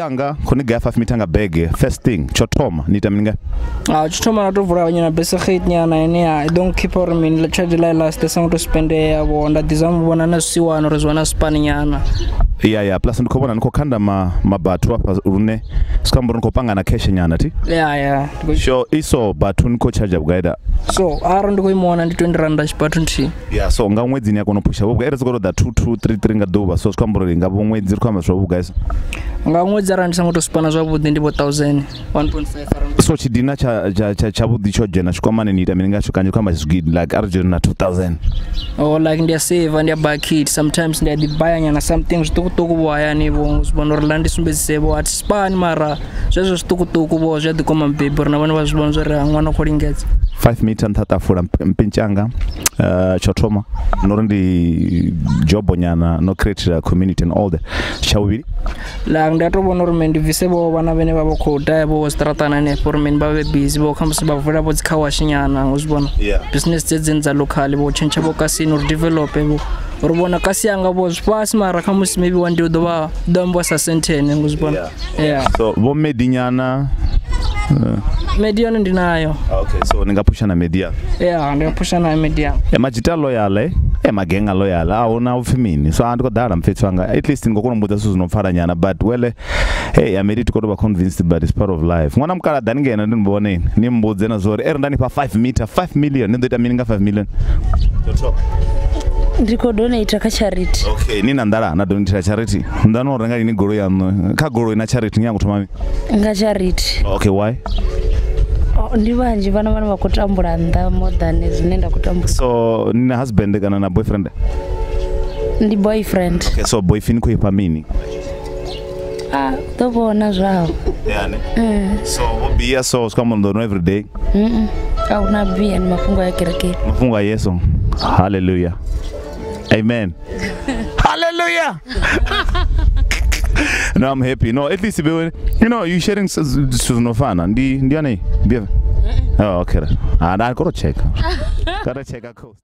yanga kuni ga 5 meter nga bag first thing chotoma nita mninga chotoma na tovura nyana besa khit nyana ene I don't keep or min la charge la last the song to spend yabo nda dizamu bona na siwano rezwana span nyana yeah plus ndikobona niko kanda mabatu apa rune skamboro niko panga na cash nyana ti yeah sure iso batu niko charge bugaida so aro ndiko imona ndi 20 rand chipatu nti yeah so nga mwedzi ni yakona pusha buga era zikoro da 2233 nga doba so skamboro ngabo mwedzi rikama zwa buga iso nga mwedzi rand sango to spana zwa budi ndipo 1000 1.5 so chidina cha budi cho jena shikwamane ni ita mininga chokanje kwamba zigid like arjun na 2000 oh like ndia save and buy kit sometimes ndia buy nyana something tukutuku boya ni bo Orlando sumbezisebo at span mara zezo tukutuku bo zedi koma mbebor na bana bazibonzora ngwana kolingeza 5 meter ntata fura mpinchanga chotoma norundi job nyana no create a community and all that shawiri la ndato bonorment visebo bana bene babo khoda bo stratana ne formen babe busy bo khamsi bavula bo zikawashinyana nguzibona business zenza local bo change bo casino develop bo urubona kasi yanga bo spas mara khamusi maybe one day doba dombo sa sentene nguzibona so bo medinyana median ndinayo okay so ningapusha na media ndingapusha na media majita loyal magenga loyal aona ufimini so andiko dala mfethu anga at least ngokona mbuza suzinofara nyana but well hey amedi tikoba convinced but it's part of life mwana mkala daningena ndinibone nimbuze na zori ndani pa 5 meter 5 million ndoita mininga 5 million ndiko donate ka charity okay nina ndala na donate charity ndano renga ni goro yano ka goro ina charity nyangu tumami nga charity okay why ndi banji bana bakutambula nda more than zinenda kutambula so nina husband kana na boyfriend ndi boyfriend okay so boyfriend ko ipamini tobona zao yani so bia so kama ndo every day au na bia ni mafungo ya kireke mafungo ya Yesu hallelujah amen hallelujah no I'm happy no at least you know you sharing no fun ndi ane bia oh okay I gotta check a coast